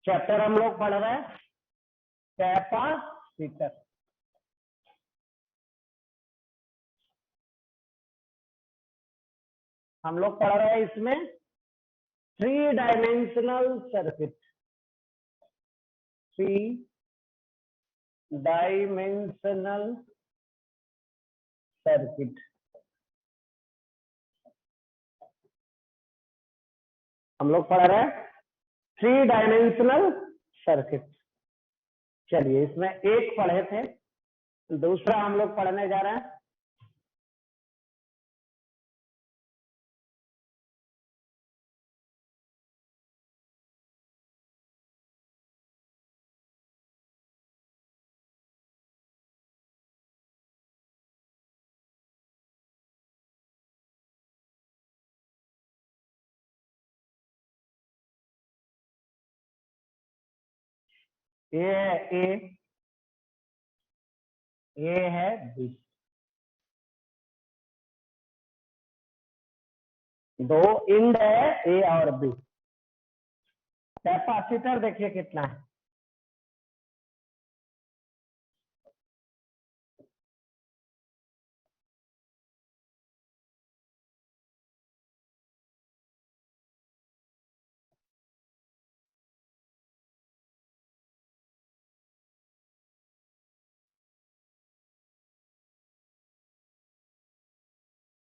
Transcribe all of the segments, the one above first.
Chapter हम लोग पढ़ रहे हैं कैपेसिटर। हम लोग पढ़ रहे हैं इसमें 3 डायमेंशनल सर्किट। 3 डायमेंशनल सर्किट हम लोग पढ़ रहे हैं 3 डायमेंशनल सर्किट। चलिए, इसमें एक पढ़े थे, दूसरा हम लोग पढ़ने जा रहे हैं ये है ए है बी। 2 इंड है ए और बी। कैपेसिटर देखिए कितना है,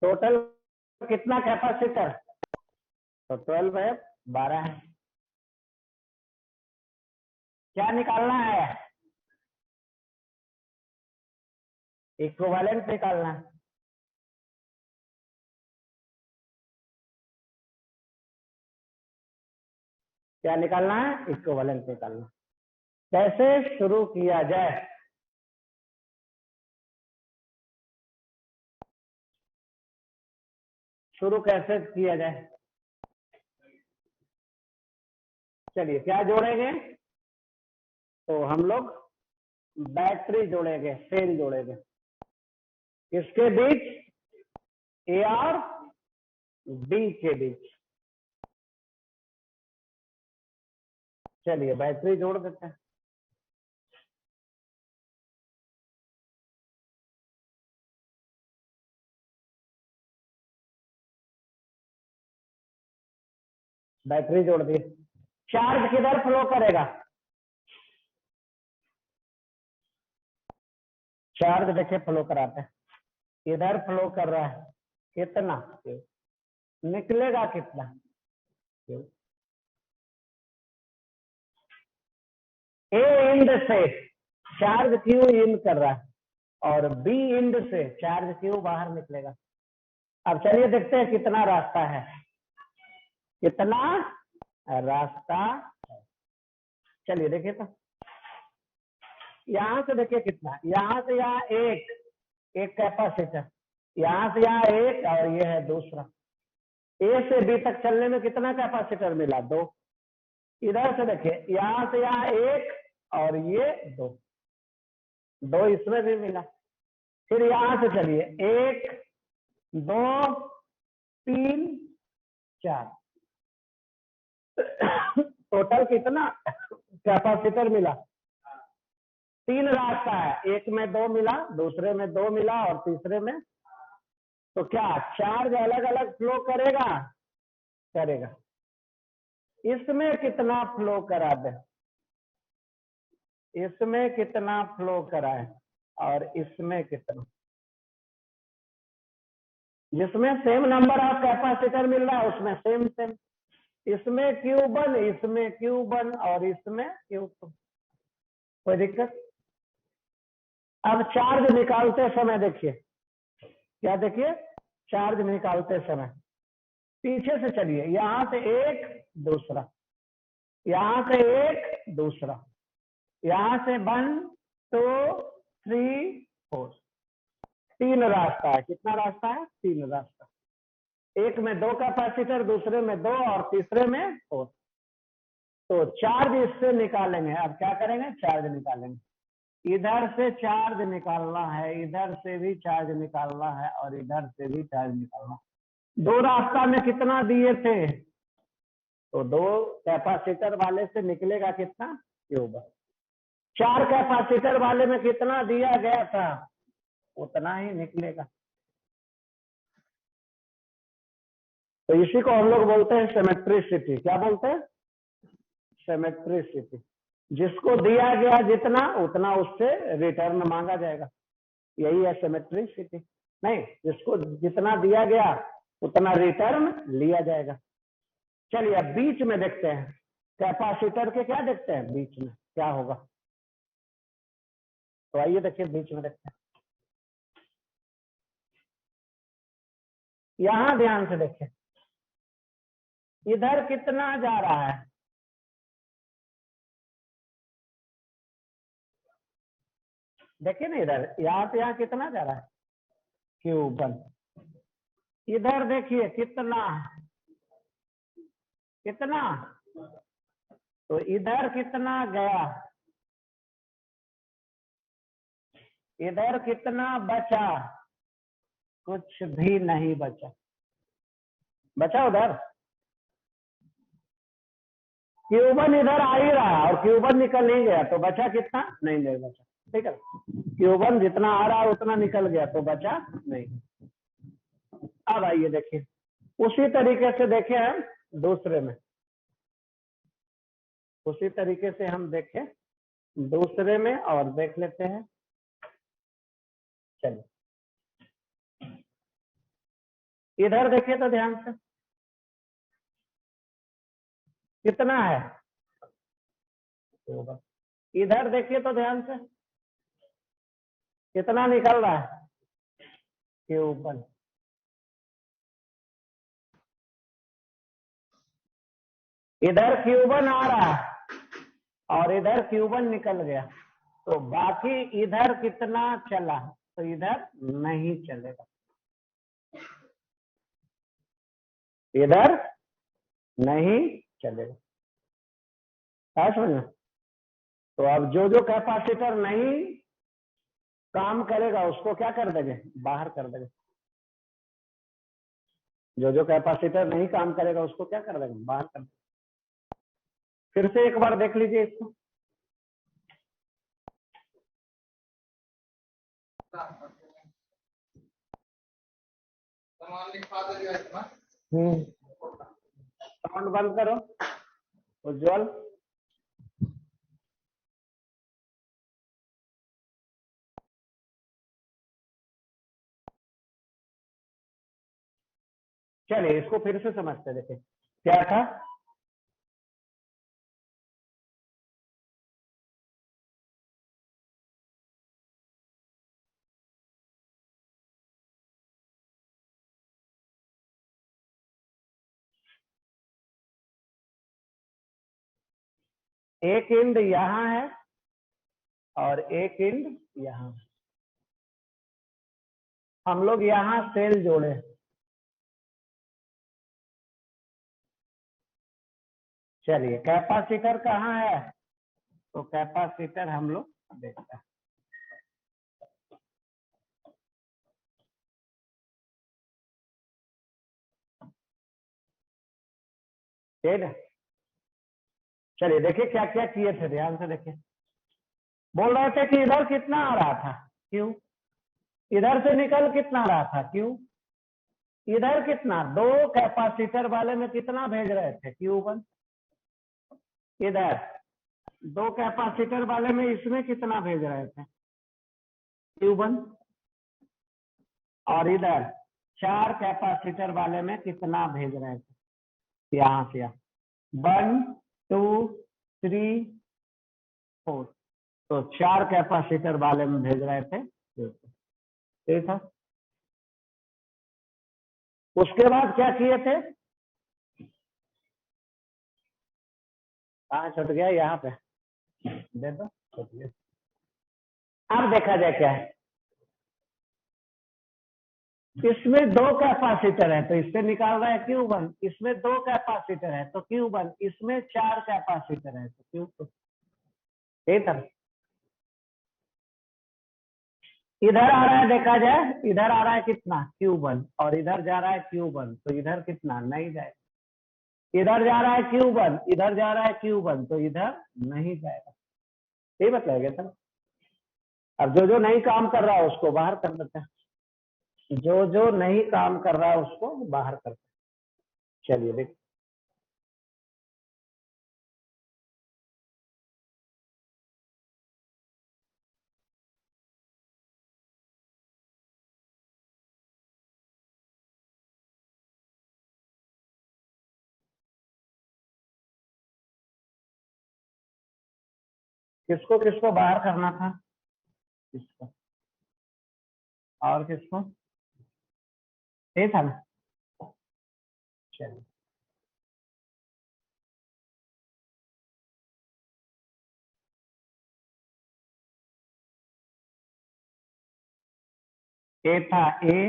टोटल कितना कैपेसिटर, तो 12 है, 12 है। क्या निकालना है, इक्विवेलेंट निकालना है। क्या निकालना है, इक्विवेलेंट निकालना। कैसे शुरू किया जाए, शुरू कैसे किया जाए। चलिए, क्या जोड़ेंगे, तो हम लोग बैटरी जोड़ेंगे, सेल जोड़ेंगे। किसके बीच, ए और बी के बीच। चलिए, बैटरी जोड़ देते हैं। बैटरी जोड़ दी। चार्ज किधर फ्लो करेगा, चार्ज देखिए फ्लो कराते हैं, इधर फ्लो कर रहा है, कितना निकलेगा, कितना ए इंड से चार्ज क्यू इन कर रहा है और बी इंड से चार्ज क्यू बाहर निकलेगा। अब चलिए देखते हैं कितना रास्ता है, कितना रास्ता है। चलिए देखिए, तो यहां से देखिए कितना, यहां से यहाँ एक कैपेसिटर, यहां से यहाँ एक, और ये है दूसरा। ए से बी तक चलने में कितना कैपेसिटर मिला, 2। इधर से देखिए, यहां से यहाँ एक और ये 2 इसमें भी मिला। फिर यहां से चलिए, 1 2 3 4, टोटल कितना कैपेसिटर मिला, 3 रास्ता है, एक में 2 मिला, दूसरे में 2 मिला और तीसरे में। तो क्या चार्ज अलग अलग फ्लो करेगा, करेगा। इसमें कितना फ्लो करा दे, इसमें कितना फ्लो कराए और इसमें कितना, जिसमें सेम नंबर ऑफ कैपेसिटर मिल रहा है उसमें सेम सेम, इसमें Q1, इसमें Q1 और इसमें Q2। कोई दिक्कत। अब चार्ज निकालते समय देखिए, क्या देखिए, चार्ज निकालते समय पीछे से चलिए, यहां से एक, दूसरा, यहां से एक, दूसरा, यहां से 1 2 3 4, 3 रास्ता है। कितना रास्ता है, 3 रास्ता। एक में 2 कैपेसिटर, दूसरे में 2 और तीसरे में 4। तो चार्ज इससे निकालेंगे। अब क्या करेंगे, चार्ज निकालेंगे। इधर से चार्ज निकालना है, इधर से भी चार्ज निकालना है और इधर से भी चार्ज निकालना है। 2 रास्ता में कितना दिए थे, तो 2 कैपेसिटर वाले से निकलेगा कितना, Q1। 4 कैपेसिटर वाले में कितना दिया गया था उतना ही निकलेगा। तो इसी को हम लोग बोलते हैं सिमेट्रिसिटी। क्या बोलते हैं, सिमेट्रिसिटी। जिसको दिया गया जितना उतना उससे रिटर्न मांगा जाएगा, यही है सिमेट्रिसिटी। नहीं, जिसको जितना दिया गया उतना रिटर्न लिया जाएगा। चलिए अब बीच में देखते हैं, कैपेसिटर के क्या देखते हैं बीच में क्या होगा। तो आइए देखिए बीच में देखते हैं। यहां ध्यान से देखें, इधर कितना जा रहा है, देखिए ना इधर, यहाँ से यहाँ कितना जा रहा है, Q1। इधर देखिए कितना कितना, तो इधर कितना गया, इधर कितना बचा, कुछ भी नहीं बचा। बचा उधर Q1 इधर आ ही रहा और Q1 निकल नहीं गया, तो बचा कितना, नहीं बचा। ठीक है, Q1 जितना आ रहा है उतना निकल गया तो बचा नहीं। अब आइए देखिए, उसी तरीके से देखें हम दूसरे में, उसी तरीके से हम देखें दूसरे में और देख लेते हैं। चलिए इधर देखिए तो ध्यान से, कितना है, इधर देखिए तो ध्यान से, कितना निकल रहा है, Q1। इधर Q1 आ रहा है और इधर Q1 निकल गया, तो बाकी इधर कितना चला, तो इधर नहीं चलेगा, इधर नहीं चलेगा। समझना। तो अब जो जो कैपेसिटर नहीं काम करेगा उसको क्या कर देंगे, बाहर कर देंगे। जो जो कैपेसिटर नहीं काम करेगा उसको क्या कर देंगे, बाहर कर देंगे। फिर से एक बार देख लीजिए इसको, साउंड बंद करो उज्जवल। चलिए इसको फिर से समझते देखिए क्या था। एक इंड यहां है और एक इंड यहां। हम लोग यहां सेल जोड़े, चलिए कैपेसिटर कहाँ है, तो कैपेसिटर हम लोग देखते हैं। ठीक है, चलिए देखिए क्या क्या किए थे, ध्यान से देखिए। बोल रहे थे कि इधर कितना आ रहा था, Q। इधर से निकल कितना आ रहा था, Q। इधर कितना, 2 कैपेसिटर वाले में कितना भेज रहे थे, Q1। इधर 2 कैपेसिटर वाले में इसमें कितना भेज रहे थे, Q1। और इधर 4 कैपेसिटर वाले में कितना भेज रहे थे, यहां से यहाँ 1 2 3 4, तो 4 कैपेसिटर वाले में भेज रहे थे। ठीक है, उसके बाद क्या किए थे, कहाँ छूट गया, यहाँ पे दे दो, छूट गया। अब देखा जाए क्या है, इसमें 2 कैपेसिटर है तो इससे निकाल रहा है Q1, इसमें 2 कैपेसिटर है तो Q1, इसमें 4 कैपेसिटर है तो Q2। ठीक है, इधर आ रहा है, देखा जाए इधर आ रहा है कितना, Q1 और इधर जा रहा है Q1, तो इधर कितना नहीं जाए, इधर जा रहा है Q1, इधर जा रहा है Q1, तो इधर नहीं जाएगा। यही बताया सर। अब जो जो नहीं काम कर रहा है उसको बाहर कर देते हैं, जो जो नहीं काम कर रहा है उसको बाहर करते हैं। चलिए देखिए, किसको किसको बाहर करना था, किसको और किसको, यही था ना। चलिए, ए था ए,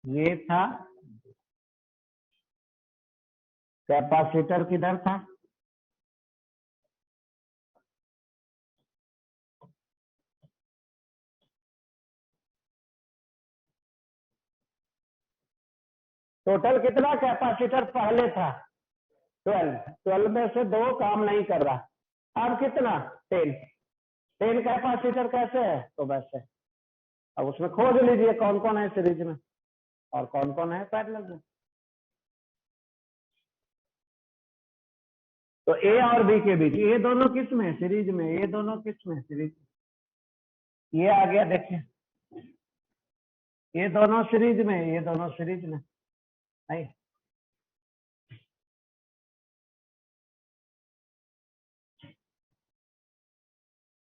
ये था, कैपेसिटर किधर था, टोटल कितना कैपेसिटर पहले था 12, 12 में से 2 काम नहीं कर रहा, अब कितना 10, 10 कैपेसिटर कैसे है, तो वैसे अब उसमें खोज लीजिए कौन कौन है सीरीज में और कौन कौन है पैरेलल में। तो ए और बी के बीच, ये दोनों किस में सीरीज में, ये दोनों किस में सीरीज, ये आ गया देखिए, ये दोनों सीरीज में, ये दोनों सीरीज में नहीं।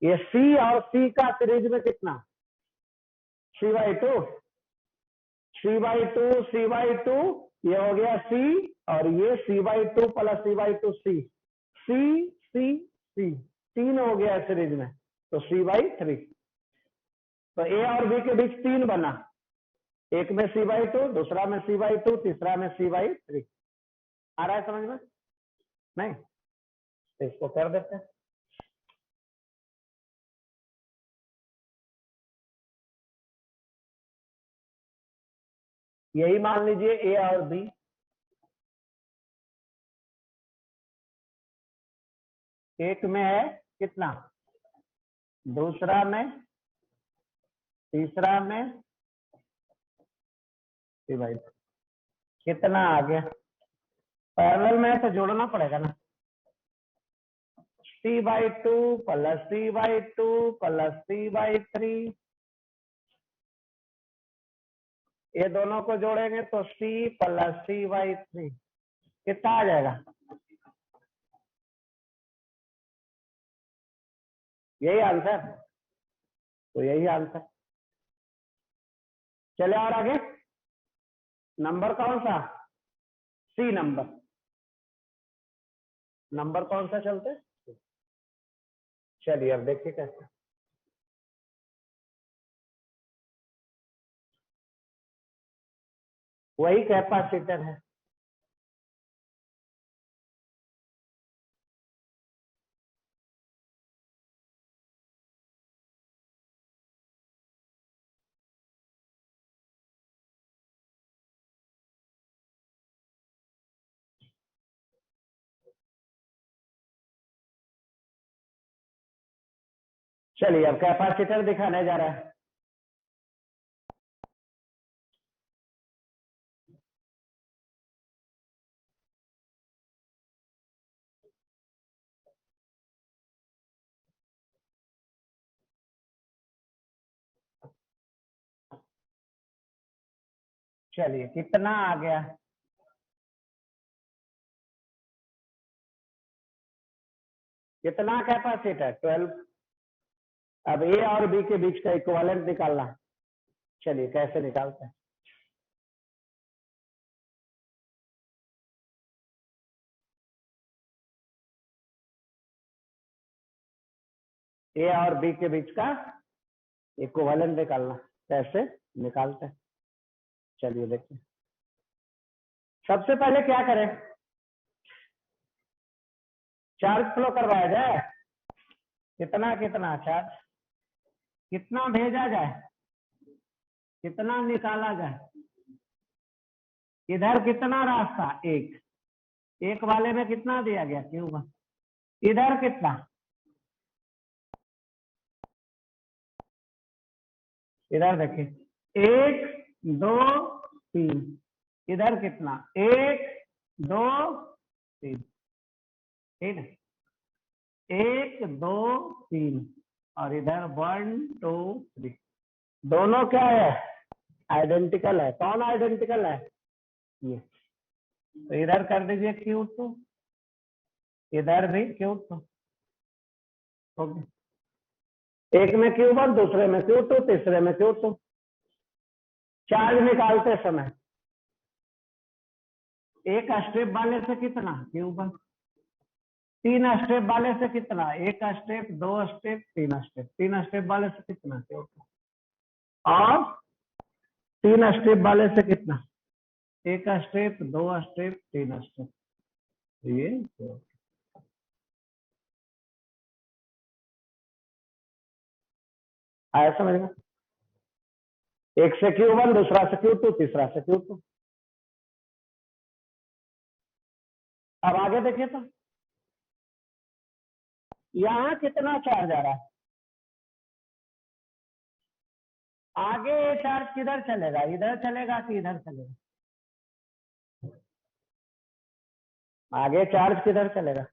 ये सी और सी का सीरीज में कितना, C/2, C/2, C/2, ये हो गया C, और ये C/2 plus C/2 C, C C C, 3 हो गया सीरीज में, तो C/3। तो ए और बी के बीच 3 बना, एक में C/2, दूसरा में C/2, तीसरा में C/3। आ रहा है समझ में, नहीं तो इसको कर देते हैं। यही मान लीजिए ए और बी, एक में है कितना, दूसरा में, तीसरा में C/2, कितना आ गया, पैरेलल में तो जोड़ना पड़ेगा ना, C/2 plus C/2 plus C/3, ये दोनों को जोड़ेंगे तो C प्लस C/3 कितना आ जाएगा, यही आंसर, तो यही आंसर। चले और आगे, नंबर कौन सा, सी नंबर, नंबर कौन सा चलते, चलिए अब देखिए कैसे। वही कैपेसिटर है, चलिए अब कैपेसिटर दिखाने जा रहा है। चलिए कितना आ गया, कितना कैपेसिटर 12। अब ए और बी के बीच का इक्विवेलेंट निकालना, चलिए कैसे निकालते हैं। ए और बी के बीच का इक्विवेलेंट निकालना, कैसे निकालते हैं, चलिए देखिए। सबसे पहले क्या करें, चार्ज फ्लो करवाया जाए, कितना कितना चार्ज, कितना भेजा जाए, कितना निकाला जाए, इधर कितना रास्ता, एक, एक वाले में कितना दिया गया Q1, इधर कितना, इधर देखिए 1 2 3, इधर कितना 1 2 3, ठीक है 1 2 3 और इधर 1 2 3, दोनों क्या है आइडेंटिकल है। कौन आइडेंटिकल है ये, तो इधर कर दीजिए Q2, इधर भी Q2, ओके एक में Q1 दूसरे में Q2 तीसरे में Q2। चार्ज निकालते समय एक स्टेप वाले से कितना Q1, 3 स्टेप वाले से कितना, 1 स्टेप 2 स्टेप 3 स्टेप, 3 स्टेप वाले से कितना Q2, और 3 स्टेप वाले से कितना, 1 स्टेप 2 स्टेप 3 स्टेप, ये आया समझ में, एक से Q1 दूसरा से Q2 तीसरा से Q2। अब आगे देखिए तो यहां कितना चार्ज आ रहा है, आगे ये चार्ज किधर चलेगा, इधर चलेगा कि इधर चलेगा, आगे चार्ज किधर चलेगा,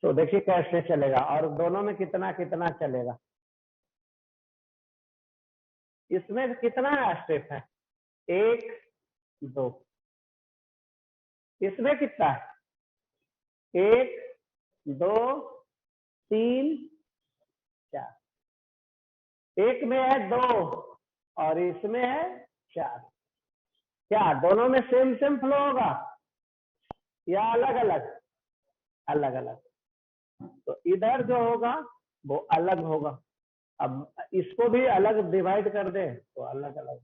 तो देखिए कैसे चलेगा और दोनों में कितना कितना चलेगा। इसमें कितना स्टेप है 1 2, इसमें कितना है 1 2 3 4, एक में है 2 और इसमें है 4, क्या दोनों में सेम सेम फ्लो होगा या अलग अलग, अलग अलग, तो इधर जो होगा वो अलग होगा। अब इसको भी अलग डिवाइड कर दे तो अलग अलग,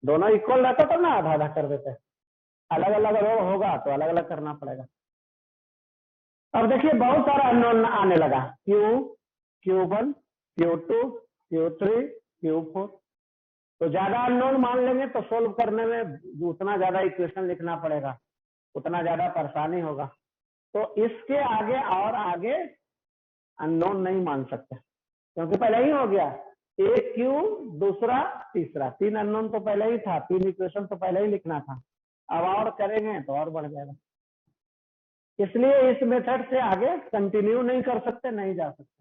दोनों इक्वल रहता तो ना आधा आधा कर देते, अलग अलग होगा तो अलग अलग करना पड़ेगा। अब देखिए बहुत सारा अननोन आने लगा Q1 Q2 Q3 Q4, तो ज्यादा अननोन मान लेंगे तो सोल्व करने में उतना ज्यादा इक्वेशन लिखना पड़ेगा, उतना ज्यादा परेशानी होगा, तो इसके आगे और आगे अननोन नहीं मान सकते क्योंकि पहले ही हो गया, एक Q दूसरा तीसरा, 3 अननोन तो पहले ही था, 3 इक्वेशन तो पहले ही लिखना था, अब और करेंगे तो और बढ़ जाएगा, इसलिए इस मेथड से आगे कंटिन्यू नहीं कर सकते, नहीं जा सकते।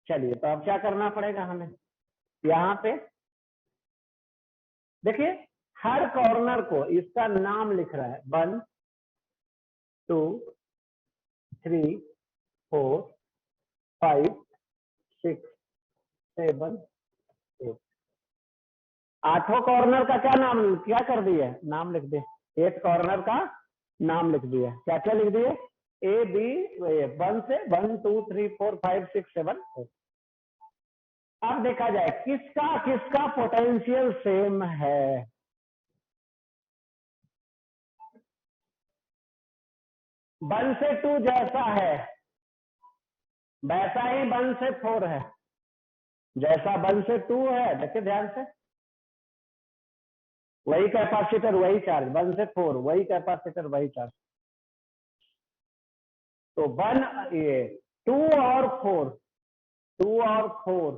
चलिए तो अब क्या करना पड़ेगा हमें, यहाँ पे देखिए हर कॉर्नर को इसका नाम लिख रहा है 1 2 3 4 5 6 7 8, 8 कॉर्नर का क्या नाम, क्या कर दिए नाम लिख दिए, 8 कॉर्नर का नाम लिख दिया, क्या क्या लिख दिए A B 1 से 1 2 3 4 5 6 7 8। अब देखा जाए किसका किसका पोटेंशियल सेम है, 1 से 2 जैसा है वैसा ही 1 से 4 है, जैसा 1 से 2 है देखिए ध्यान से, वही कैपेसिटर वही चार्ज, 1 से 4 वही कैपेसिटर वही चार्ज, तो 1 ये 2 और 4, 2 और 4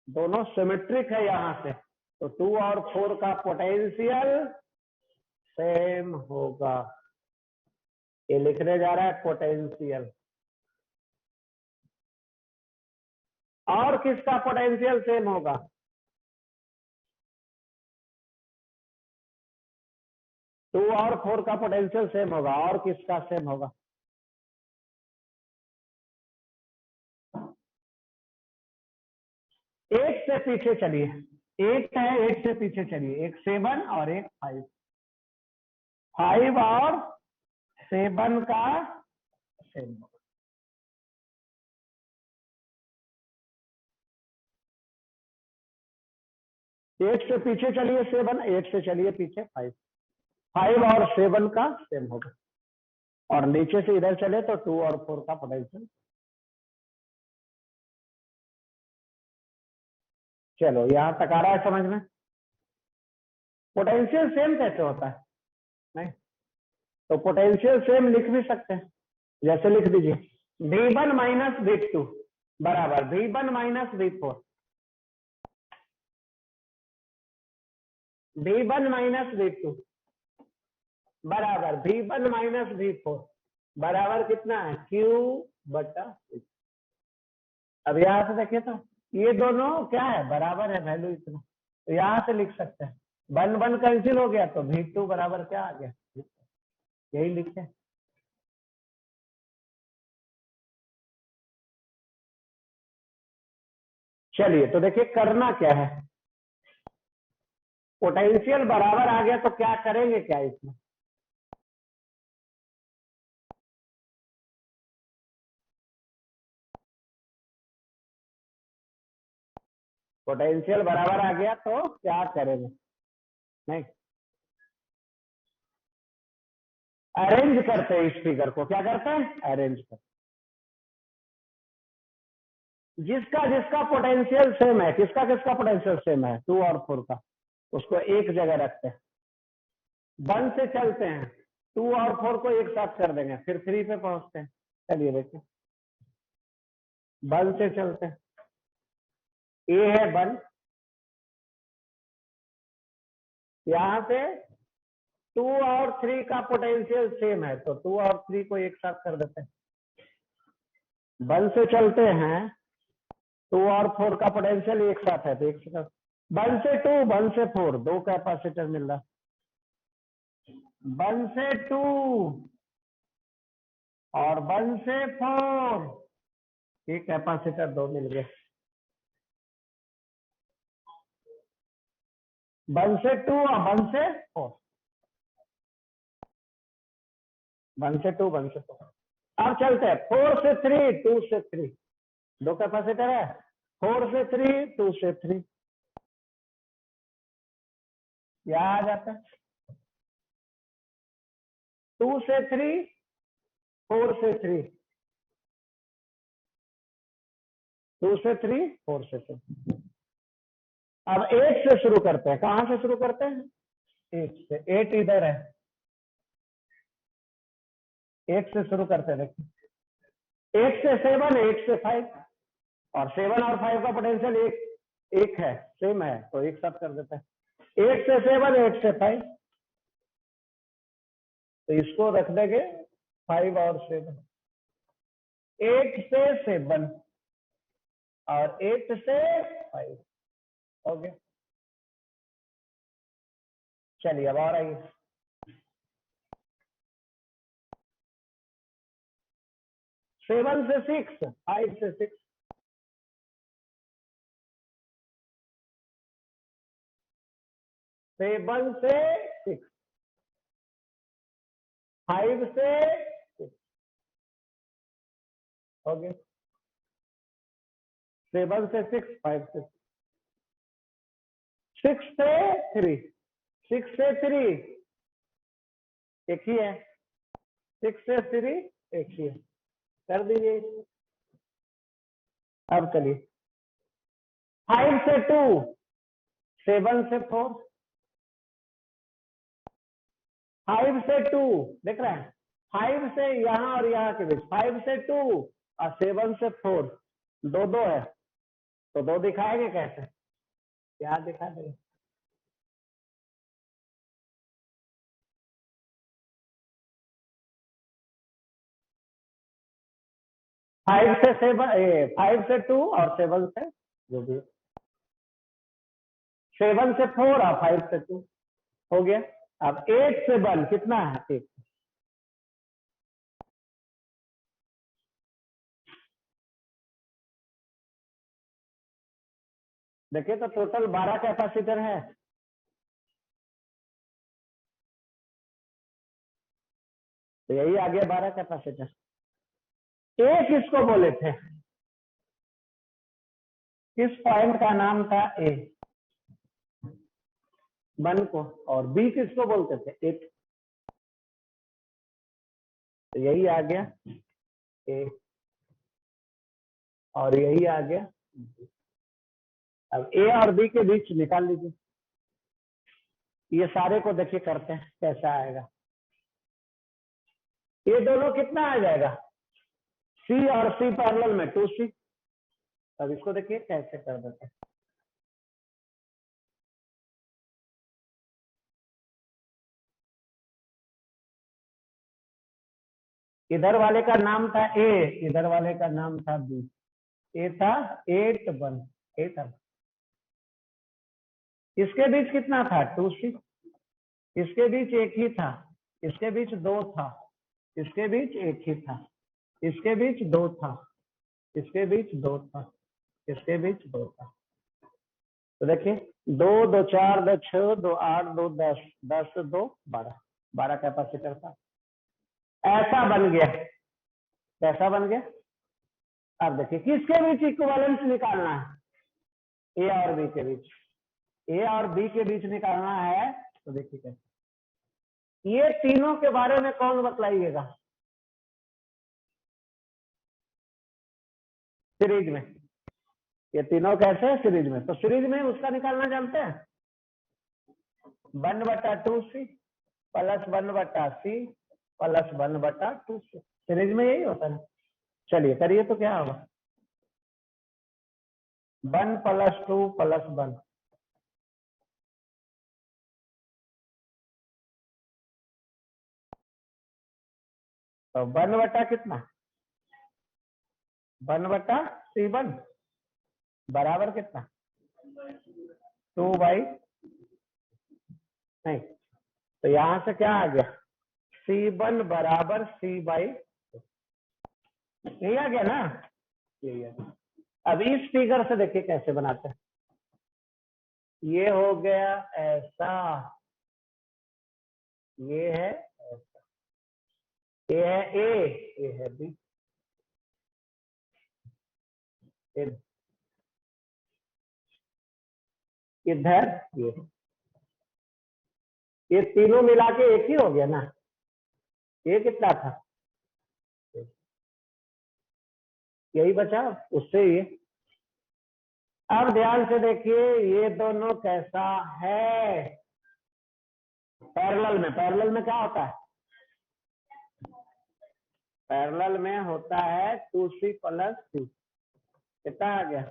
दोनों सिमेट्रिक है यहां से, तो 2 और 4 का पोटेंशियल सेम होगा, ये लिखने जा रहा है पोटेंशियल। और किसका पोटेंशियल सेम होगा, टू और 4 का पोटेंशियल सेम होगा, और किसका सेम होगा, एक से पीछे चलिए, एक है 8 से पीछे चलिए, एक 7 और एक 5, 5 और 7 का सेम होगा, 8 से पीछे चलिए 7, 8 से चलिए पीछे 5, 5 और 7 का सेम होगा, और नीचे से इधर चले तो 2 और 4 का पोटेंशियल चलो यहां तक आ रहा है समझ में। पोटेंशियल सेम कैसे होता है? नहीं तो पोटेंशियल सेम लिख भी सकते हैं, जैसे लिख दीजिए V1 माइनस V2 बराबर V1 minus V4, V1 minus V2 बराबर V1 माइनस V4 बराबर कितना है Q बटा 6। अब यहां से देखिए तो ये दोनों क्या है, बराबर है वैल्यू इतना, तो यहां से लिख सकते हैं 1 1 कैंसिल हो गया तो V2 बराबर क्या आ गया, यही लिखे। चलिए तो देखिए करना क्या है, पोटेंशियल बराबर आ गया तो क्या करेंगे, क्या इसमें पोटेंशियल बराबर आ गया तो क्या करेंगे, नहीं अरेंज करते हैं इस फिगर को, क्या करते हैं अरेंज करते, जिसका जिसका पोटेंशियल सेम है, किसका किसका पोटेंशियल सेम है 2 और 4 का, उसको एक जगह रखते हैं, 1 से चलते हैं 2 और 4 को एक साथ कर देंगे, फिर 3 पे पहुंचते हैं। चलिए देखिए 1 से चलते हैं, ए है 1, यहां से 2 और 3 का पोटेंशियल सेम है तो 2 और 3 को एक साथ कर देते हैं। 1 से चलते हैं 2 और 4 का पोटेंशियल एक साथ है तो एक साथ 1 से 2 1 से 4 दो कैपेसिटर मिल रहा, 1 से 2 और 1 से 4 ये कैपेसिटर दो मिल गए, 1 से 2 और 1 से 4, 1 से 2 1 से 4। अब चलते हैं 4 से 3 2 से 3 दो कैपेसिटर है, 4 से 3 2 से 3 यहां आ जाता है, 2 से 3 4 से 3 2 से 3 4 से 3। अब 8 से शुरू करते हैं, कहां से शुरू करते हैं 8 से, 8 इधर है, 8 से शुरू करते हैं देखिए 8 से 7 8 से 5 और 7 और 5 का पोटेंशियल एक है, सेम है तो एक साथ कर देते हैं 8 से 7 8 से 5, तो इसको रख देंगे 5 और 7, 8 से 7 और 8 से 5 हो गया। चलिए अब और आइए 7 से 6 5 से 6 7 से 6 5 से 6 हो गया, 7 से 6 5 से 6 से 3 6 से 3 एक ही है, 6 से 3 एक ही है, कर दीजिए। अब चलिए 5 से 2 7 से 4 5 से 2 देख रहे हैं, 5 से यहां और यहां के बीच 5 से 2 और 7 से 4 दो दो है तो दो दिखाएंगे कैसे, क्या दिखा देंगे 5 से 7 5 से 2 और 7 से जो भी 7 से 4 और 5 से 2 हो गया। अब 8 से 1 कितना है 1, देखिए तो टोटल 12 कैपेसिटर है, तो यही आ गया 12 कैपेसिटर। ए किसको बोले थे, किस पॉइंट का नाम था ए 1 को, और बी किसको बोलते थे 8, तो यही आ गया ए और यही आ गया, अब ए और बी के बीच निकाल लीजिए। ये सारे को देखिए करते हैं कैसा आएगा। ये दोनों कितना आ जाएगा, सी और सी पैरेलल में 2c। अब इसको देखिए कैसे कर देते हैं। इधर वाले का नाम था ए, इधर वाले का नाम था बी। ए था 8 1, ए था। इसके बीच कितना था 2c, इसके बीच एक ही था, इसके बीच 2 था, इसके बीच एक ही था, इसके बीच 2 था, इसके बीच 2 था, इसके बीच 2 था। तो देखिए 2 2 4 2 6 2 8 2 10, 10 2 12, 12 कैपेसिटर था। ऐसा बन गया, कैसा बन गया। अब देखिए किसके बीच इक्विवेलेंस निकालना है, ए और बी के बीच, ए और बी के बीच निकालना है। तो देखिए कैसे, ये तीनों के बारे में कौन बतलाइएगा सीरीज में, ये तीनों कैसे है सीरीज में। तो सीरीज में उसका निकालना जानते हैं, 1/2c plus 1/c plus 1/2c। Series में यही होता है। चलिए करिए तो क्या होगा, 1 + 2 + 1। तो 1 कितना, 1/c1 बराबर कितना 2/, नहीं तो यहां से क्या आ गया, c1 बराबर c/, यही आ गया ना, यही है। अब इस फिगर से देखिए कैसे बनाते हैं। ये हो गया ऐसा, ये है ऐसा, ये है ए, ये है बी, इधर ये तीनों मिला के एक ही हो गया ना। ये कितना था, यही बचा, उससे ये। अब ध्यान से देखिए ये दोनों कैसा है, पैरेलल में। पैरेलल में क्या होता है, पैरेलल में होता है 2c + c। कितना आ गया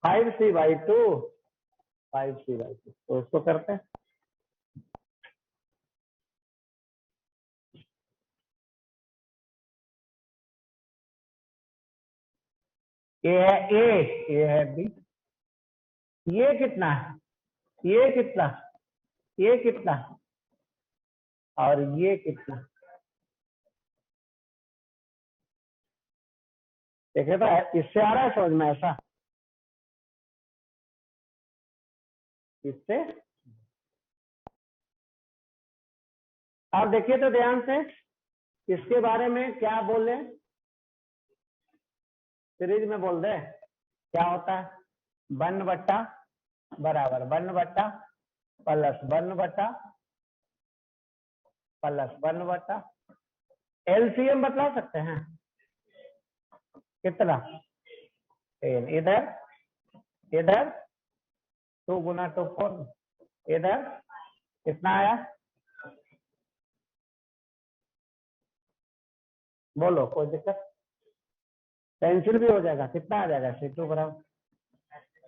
5c/2, 5c/2। तो उसको करते हैं, ये है ए, ये है बी। ये कितना है, ये कितना, ये कितना और ये कितना। देखे तो इससे आ रहा है समझ में, ऐसा इससे। आप देखिए तो ध्यान से, इसके बारे में क्या बोले, सीरीज में बोल दे क्या होता है, 1/, बराबर 1/, प्लस 1/, प्लस 1/। एलसीएम बतला सकते हैं कितना, 10। इधर इधर 2 × 2 4, इधर कितना आया, बोलो कोई दिक्कत, पेंसिल भी हो जाएगा। कितना आ जाएगा, c2 बराबर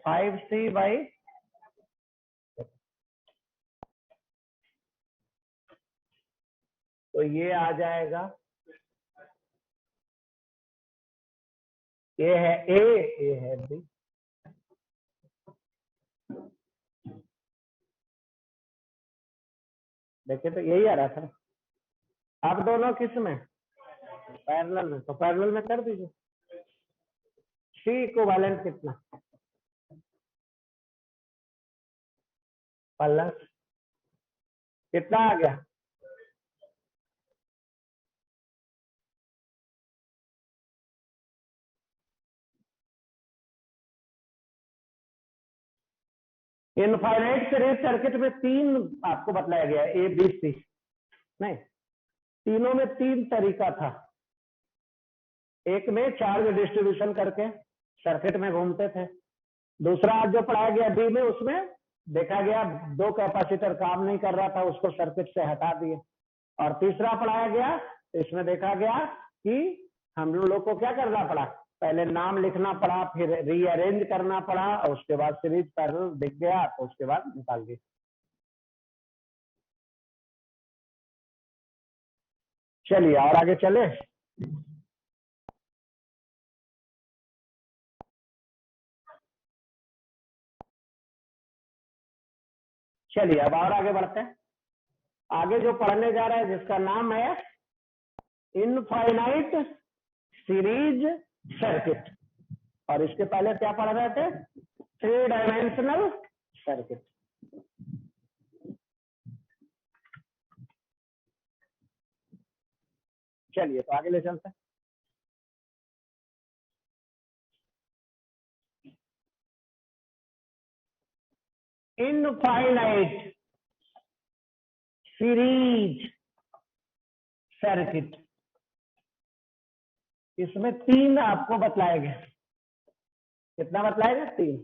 5c/, तो ये आ जाएगा, ये है ए, ये है बी। देखिए तो यही आ रहा था। अब दोनों किस में, पैरेलल में। तो पैरेलल में कर दीजिए। सी इक्विवेलेंट कितना, प्लस कितना आ गया, इनफाइनाइट सीरीज सर्किट में 3 आपको बतलाया गया, ए बी सी, नहीं तीनों में 3 तरीका था। एक में चार्ज डिस्ट्रीब्यूशन करके सर्किट में घूमते थे। दूसरा आज जो पढ़ाया गया बी में, उसमें देखा गया 2 कैपेसिटर काम नहीं कर रहा था, उसको सर्किट से हटा दिए। और तीसरा पढ़ाया गया, इसमें देखा गया कि हम लोग को क्या करना पड़ा, पहले नाम लिखना पड़ा, फिर रीअरेंज करना पड़ा, और उसके बाद सीरीज पैरेलल दिख गया तो उसके बाद निकाल दिए। चलिए और आगे चले। चलिए अब और आगे बढ़ते हैं। आगे जो पढ़ने जा रहे हैं जिसका नाम है इनफाइनाइट सीरीज सर्किट, और इसके पहले क्या पढ़ रहे थे, 3 डायमेंशनल सर्किट। चलिए तो आगे ले चलते हैं। इनफाइनाइट सीरीज सर्किट, इसमें 3 आपको बतलाए गए। कितना बतलाए गए? 3।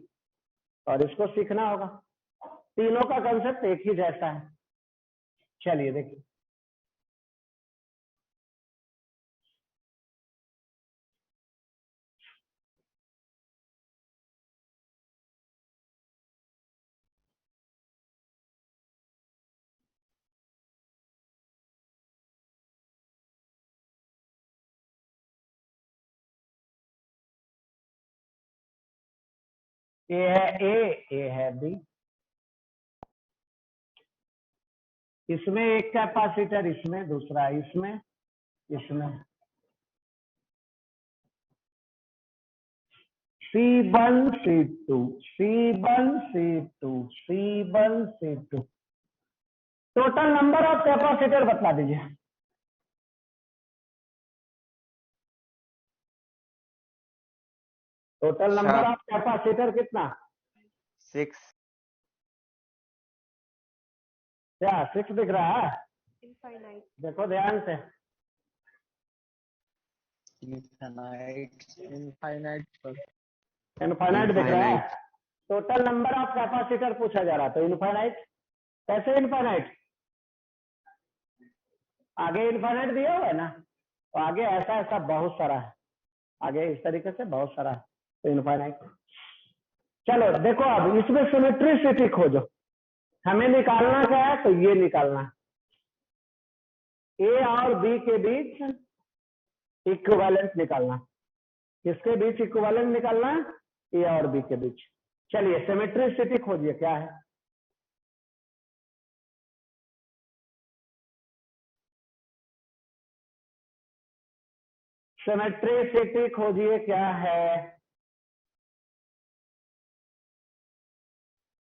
और इसको सीखना होगा। तीनों का कंसेप्ट एक ही जैसा है। चलिए देखिए, ये है ए है बी। इसमें एक कैपेसिटर, इसमें दूसरा, इसमें C1 C2 C1 C2 C1 C2। Total number of capacitor बता दीजिए। टोटल नंबर ऑफ कैपेसिटर कितना? 6। क्या 6 दिख रहा है? इनफाइनाइट। देखो ध्यान से। इनफाइनाइट दिख रहा है। टोटल नंबर ऑफ कैपेसिटर पूछा जा रहा, तो इनफाइनाइट। कैसे इनफाइनाइट? आगे इनफाइनाइट दिया हुआ है ना, तो आगे ऐसा ऐसा बहुत सारा है, आगे इस तरीके से बहुत सारा है, तो इनफाइनाइट। चलो देखो, अब इसमें सिमेट्रिसिटी खोजो। हमें निकालना क्या है, तो ये निकालना है, ए और बी के बीच इक्विवेलेंट निकालना। किसके बीच इक्विवेलेंट निकालना है? ए और बी के बीच। चलिए सिमेट्रिसिटी खोजिए, क्या है? सिमेट्रिसिटी खोजिए, क्या है?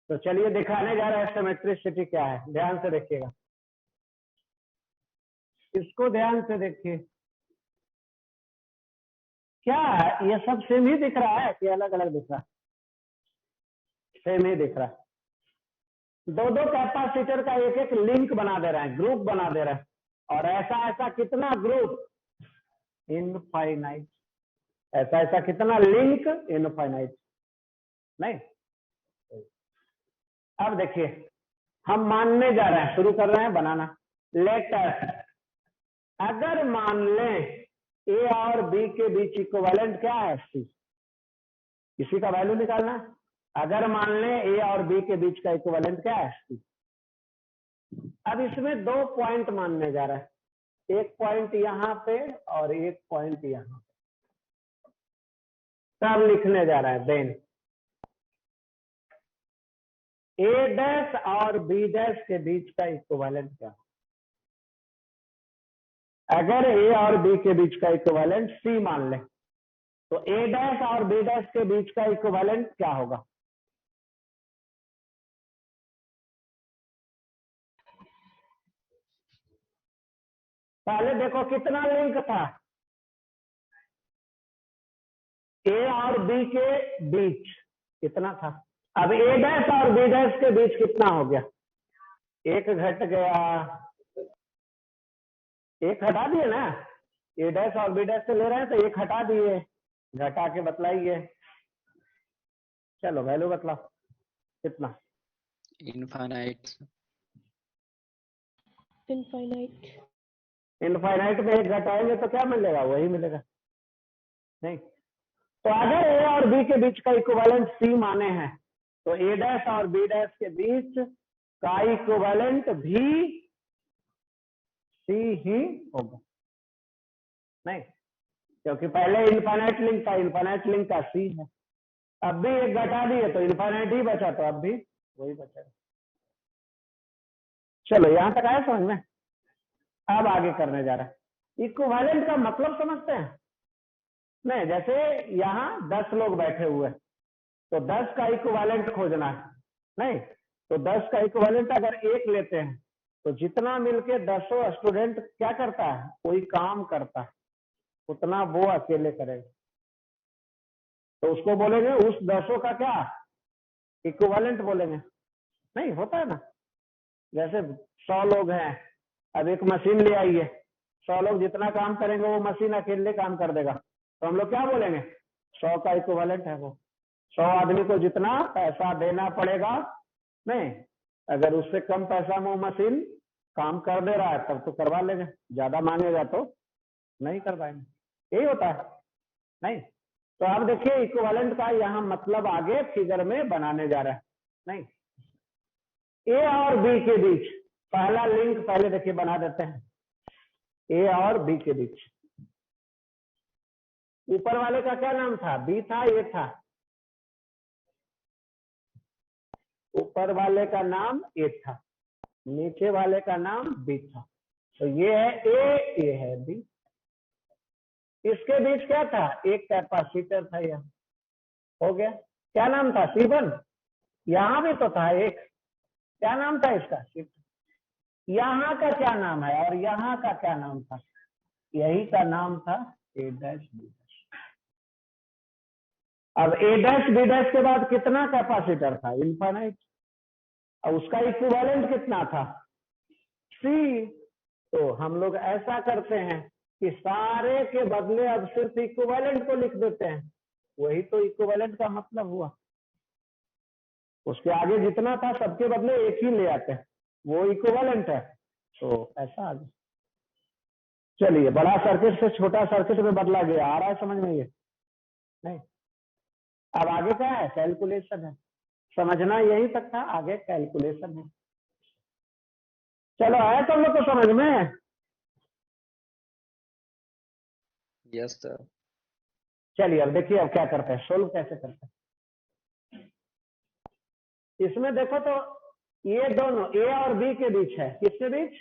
तो चलिए दिखाने जा रहे हैं सिमेट्रिसिटी क्या है। ध्यान से देखिएगा, इसको ध्यान से देखिए। क्या है? ये सब सेम ही दिख रहा है कि अलग अलग दिख रहा है? सेम ही दिख रहा है। 2 कैपेसिटर का एक एक लिंक बना दे रहे हैं, ग्रुप बना दे रहे हैं, और ऐसा ऐसा कितना ग्रुप? इनफाइनाइट। ऐसा ऐसा कितना लिंक? इनफाइनाइट। नहीं, अब देखिए हम मानने जा रहे हैं, शुरू कर रहे हैं बनाना। लेटर, अगर मान लें ए और बी के बीच इक्विवेलेंट क्या है? सी। इसी का वैल्यू निकालना है। अगर मान लें ए और बी के बीच का इक्विवेलेंट क्या है? सी। अब इसमें 2 पॉइंट मानने जा रहा है, एक पॉइंट यहाँ पे और एक पॉइंट यहाँ पे। तब लिखने जा रहा है देन ए डैश और बी डैश के बीच का इक्विवेलेंट क्या? अगर ए और बी के बीच का इक्विवेलेंट सी मान लें, तो ए डैश और बी डैश के बीच का इक्विवेलेंट क्या होगा? पहले देखो कितना लिंक था ए और बी के बीच, कितना था? अब ए डैश और बी डैश के बीच कितना हो गया? एक घट गया, एक हटा दिए ना। ए डैश और बी डैश से ले रहे हैं तो एक हटा दिए, घटा के बतलाइए। चलो वैल्यू बतलाओ कितना। इनफाइनाइट। इनफाइनाइट। इनफाइनाइट में एक घटाएंगे तो क्या मिलेगा, वही मिलेगा नहीं। तो अगर ए और बी के बीच का इक्विवेलेंट सी माने हैं तो ए डैश और बी डैश के बीच का इक्विवेलेंट भी सी ही होगा नहीं, क्योंकि पहले इनफाइनाइट लिंक था, इनफाइनाइट लिंक का सी है। अब भी एक घटा दिए तो इनफाइनाइट ही बचा, तो अब भी वही बचेगा। चलो यहां तक आया समझ में। अब आगे करने जा रहा है। इक्विवेलेंट का मतलब समझते हैं नहीं, जैसे यहाँ 10 लोग बैठे हुए हैं तो 10 का इक्विवेलेंट खोजना है नहीं, तो 10 का इक्विवेलेंट अगर एक लेते हैं तो जितना मिलके 10 स्टूडेंट क्या करता है, कोई काम करता है, उतना वो अकेले करेगा, तो उसको बोलेंगे उस 10 का क्या इक्विवेलेंट बोलेंगे नहीं, होता है ना। जैसे 100 लोग हैं, अब एक मशीन ले आइए, 100 लोग जितना काम करेंगे वो मशीन अकेले काम कर देगा, तो हम लोग क्या बोलेंगे, 100 का इक्विवेलेंट है वो। 100 आदमी को जितना पैसा देना पड़ेगा नहीं, अगर उससे कम पैसा में वो मशीन काम कर दे रहा है तब तो करवा लेंगे, ज्यादा मांगेगा तो नहीं कर पाएंगे, यही होता है नहीं। तो अब देखिए इक्विवेलेंट का यहाँ मतलब आगे फिगर में बनाने जा रहा है नहीं। ए और बी के बीच पहला लिंक पहले देखिए बना देते हैं, ए और बी के बीच। ऊपर वाले का क्या नाम था, बी था, ए था, ऊपर वाले का नाम ए था, नीचे वाले का नाम बी था, तो ये है ए, ये है बी। इसके बीच क्या था, एक कैपेसिटर था, यह हो गया, क्या नाम था, C1। यहां भी तो था एक, क्या नाम था इसका, C2। यहाँ का क्या नाम है और यहाँ का क्या नाम था, यही का नाम था ए डैश बी डैश। अब ए डैश बी डैश के बाद कितना कैपेसिटर था, इनफाइनाइट, और उसका इक्विवेलेंट कितना था, सी। तो हम लोग ऐसा करते हैं कि सारे के बदले अब सिर्फ इक्विवेलेंट को लिख देते हैं, वही तो इक्विवेलेंट का मतलब हुआ। उसके आगे जितना था सबके बदले एक ही ले आते हैं, वो इक्विवेलेंट है, तो ऐसा आगे। चलिए बड़ा सर्किट से छोटा सर्किट में बदला गया, आ रहा है समझ में ये नहीं। अब आगे क्या है, कैलकुलेशन है, समझना यही तक था, आगे कैलकुलेशन है। चलो आया तुम लोग को समझ में। Yes sir. चलिए अब देखिए अब क्या करते हैं, सोल्व कैसे करते हैं। इसमें देखो तो ये दोनों ए और बी के बीच है, किसके बीच,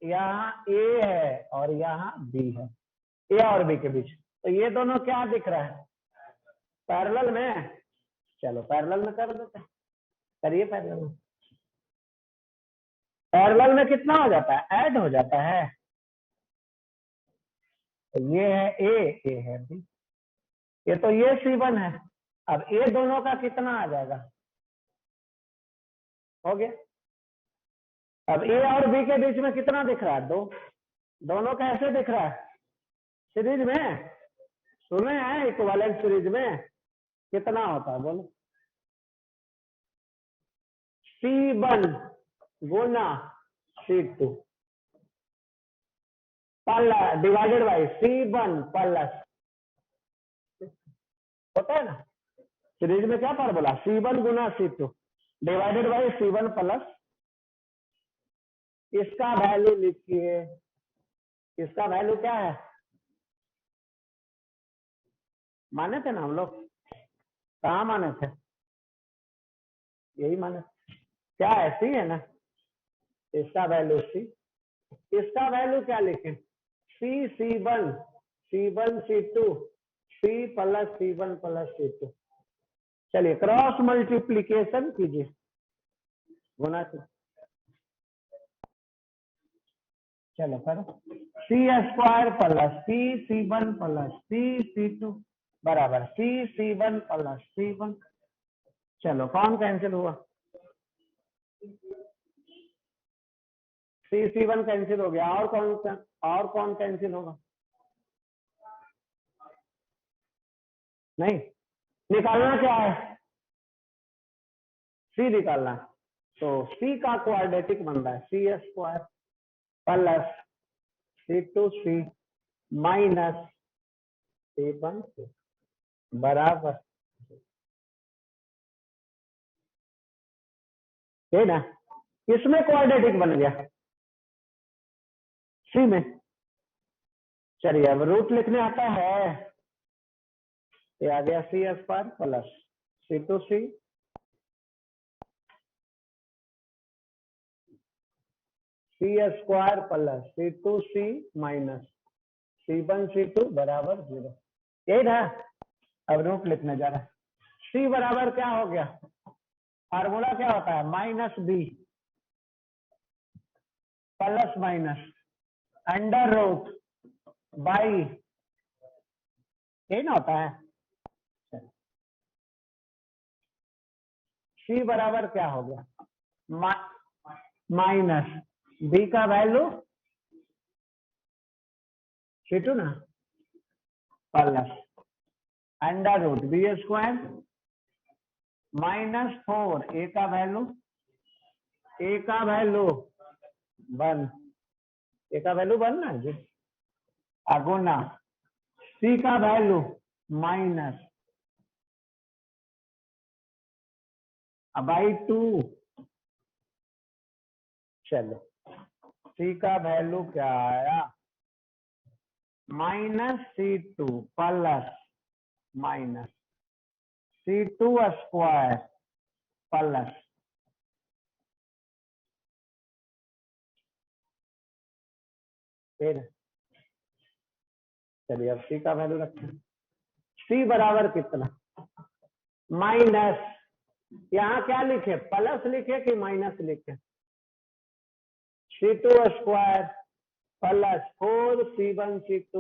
यहाँ ए है और यहाँ बी है, ए और बी के बीच, तो ये दोनों क्या दिख रहा है, पैरेलल में। चलो पैरेलल में कर देते हैं, करिए पैरेलल में। पैरेलल में कितना हो जाता है, ऐड हो जाता है, तो ये है ए है बी, ये तो ये C1 है। अब ये दोनों का कितना आ जाएगा, हो गया। अब ए और बी के बीच में कितना दिख रहा है, 2। दोनों कैसे दिख रहा है, सीरीज में, सुने हैं इक्विवेलेंट सीरीज में कितना होता है, बोलो, C1 Guna C2 divided by C1 plus, होता है ना सीरीज में, क्या formula, C1 Guna C2 divided by C1 plus, इसका वैल्यू लिखिए, इसका वैल्यू क्या है, माने थे ना हम लोग, कहाँ माने थे, यही माने, क्या है, सी है ना, इसका वैल्यू सी, इसका वैल्यू क्या लिखें, C1 C2 C plus C1 plus C2। चलिए क्रॉस मल्टीप्लीकेशन कीजिए, गुना से, चलो करो, C² plus C1 plus C2 बराबर C1 प्लस C1। चलो कौन कैंसिल हुआ, C1 कैंसिल हो गया, और कौन कैंसिल होगा, नहीं, निकालना क्या है, सी निकालना है, तो सी का क्वाड्रेटिक बन रहा है सी square plus C2C minus C1C बराबर है ना। इसमें क्वाड्रेटिक बन गया सी में। चलिए अब रूट लिखने आता है, ये आ गया C square plus C2C C square plus C2C minus C1C2 बराबर 0। यही था। अब रूट लिखने जा रहा है। सी बराबर क्या हो गया, फार्मूला क्या होता है, minus b plus minus under root by, यही ना होता है। सी बराबर क्या हो गया, माइनस बी का वैल्यू C2 ना plus under root b square minus 4 a का वैल्यू 1, ए का वैल्यू 1 ना जी, अगुना सी का वैल्यू माइनस बाई 2। चलो सी का वैल्यू क्या आया, -C2 plus minus C2 square plus फिर, चलिए अब सी का वैल्यू रखते हैं। सी बराबर कितना, माइनस, यहाँ क्या लिखे, प्लस लिखे कि माइनस लिखे, C2 स्क्वायर प्लस 4C1C2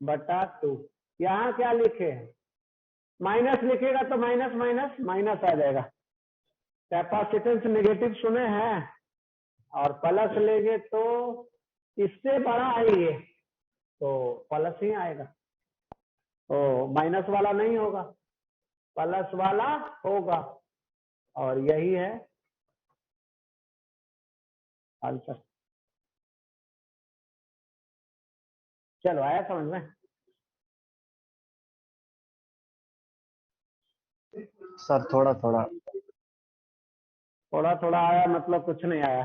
बटा 2। यहाँ क्या लिखे, माइनस लिखेगा तो माइनस माइनस माइनस आ जाएगा, कैपेसिटेंस नेगेटिव सुने हैं, और प्लस लेंगे तो इससे बड़ा है ये, तो प्लस ही आएगा, तो माइनस वाला नहीं होगा, प्लस वाला होगा, और यही है आंसर। चलो आया समझ में। सर थोड़ा थोड़ा आया मतलब कुछ नहीं आया,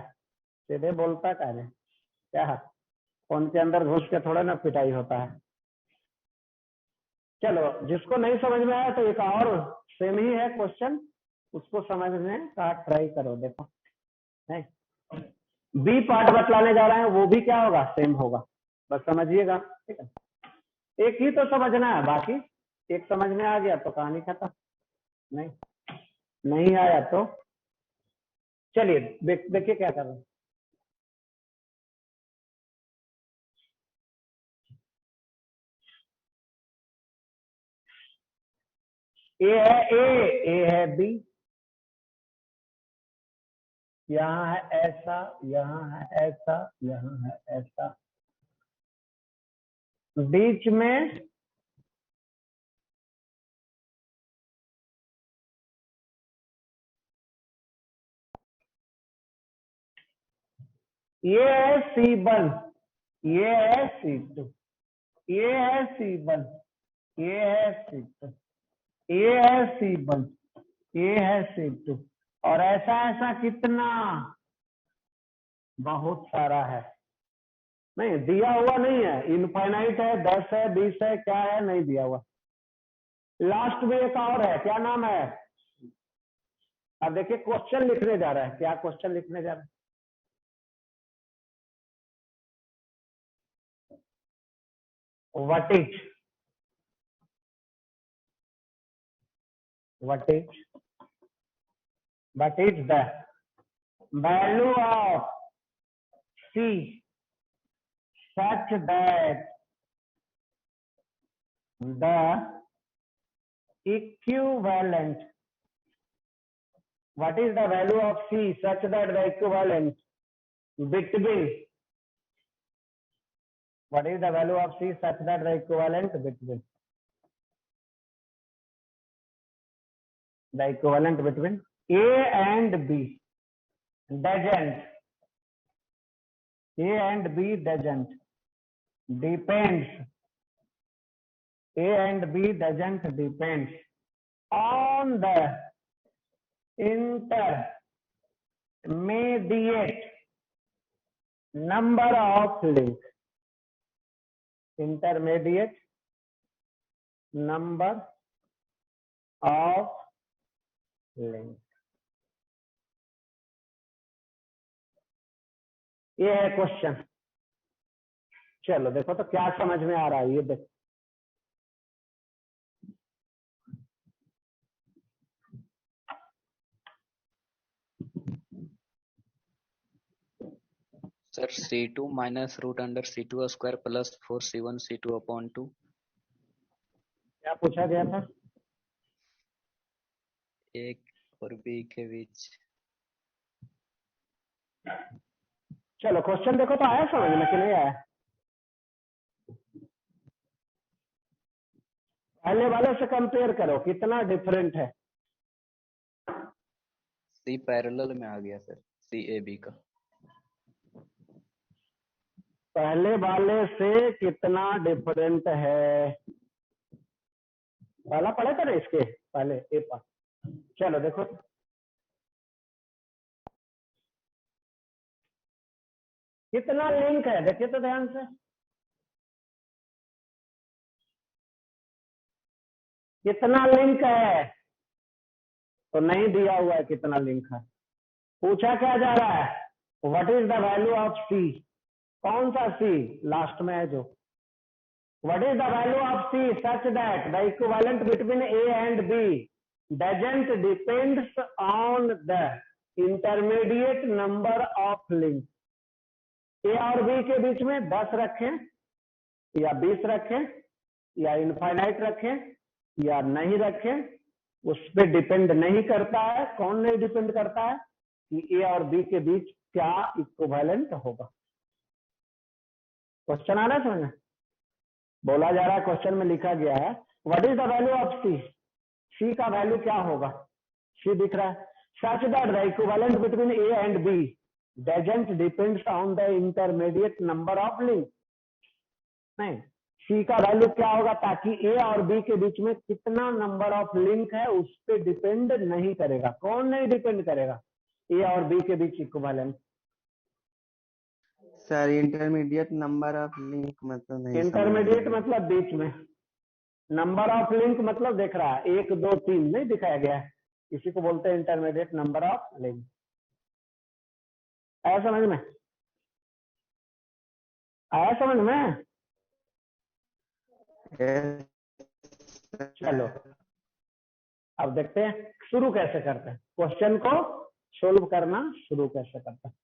सीधे बोलता कहने क्या, फोन के अंदर घुस के थोड़ा ना पिटाई होता है। चलो जिसको नहीं समझ में आया तो एक और सेम ही है क्वेश्चन, उसको समझने का ट्राई करो, देखो है बी पार्ट बतलाने जा रहे हैं, वो भी क्या होगा, सेम होगा, बस समझिएगा, ठीक है। एक ही तो समझना है, बाकी एक समझ में आ गया तो कहानी खत्म, नहीं आया तो चलिए देखिए क्या कर रहे हैं। ए है बी, यहाँ है ऐसा, यहाँ है ऐसा, यहाँ है ऐसा, बीच में ये है C1, ये है C2, ये है C1, ये है C2, ये है C1, ये है C2, और ऐसा ऐसा कितना, बहुत सारा है, नहीं दिया हुआ नहीं है, इनफाइनाइट है, 10 है, 20 है, क्या है नहीं दिया हुआ। लास्ट में एक और है, क्या नाम है, अब देखिए क्वेश्चन लिखने जा रहा है, क्या क्वेश्चन लिखने जा रहा है, what is the value of C such that the equivalent, what is the value of C such that the equivalent between, what is the value of C such that the equivalent between, the equivalent between A and B doesn't, A and B doesn't, depends, A and B doesn't depends on the intermediate number of links, intermediate number of links। ये है question. चलो देखो तो क्या समझ में आ रहा है, ये देखो। Sir, C2 minus root under C2 square plus 4C1 C2 upon 2। क्या पूछा गया था? A और B के बीच। चलो क्वेश्चन देखो तो आया समझ में कि नहीं आया? पहले वाले से कंपेयर करो, कितना डिफरेंट है। C पैरेलल में आ गया सर, CAB का। पहले वाले से कितना डिफरेंट है? पहला पढ़े थे ना इसके पहले ए पर। चलो देखो, कितना लिंक है, देखिए तो ध्यान से। कितना लिंक है तो नहीं दिया हुआ है कितना लिंक है। पूछा क्या जा रहा है, what is the value of C. कौन सा सी? लास्ट में है जो। What is the value of C such that the equivalent between A and B doesn't depends on the intermediate number of link. A और B के बीच में 10 रखें या 20 रखें या इनफाइनाइट रखें या नहीं रखें, उस पर डिपेंड नहीं करता है। कौन नहीं डिपेंड करता है? कि ए और बी के बीच क्या इक्विवेलेंट होगा। क्वेश्चन आ रहा है समझ में? बोला जा रहा है, क्वेश्चन में लिखा गया है what is the value of C. C का वैल्यू क्या होगा? सी दिख रहा है। Such that the equivalent between A and B doesn't depends on the intermediate number of link. नहीं, सी का वैल्यू क्या होगा ताकि ए और बी के बीच में कितना नंबर ऑफ लिंक है उस पर डिपेंड नहीं करेगा। कौन नहीं डिपेंड करेगा? ए और बी के बीच equivalent. Sir intermediate number of link मतलब नहीं इंटरमीडिएट मतलब बीच में, नंबर ऑफ लिंक मतलब देख रहा है 1 2 3 नहीं दिखाया गया है, इसी को बोलते हैं इंटरमीडिएट नंबर ऑफ लिंक। आया समझ में? आया समझ में? चलो अब देखते हैं शुरू कैसे करते हैं, क्वेश्चन को सोल्व करना शुरू कैसे करते हैं।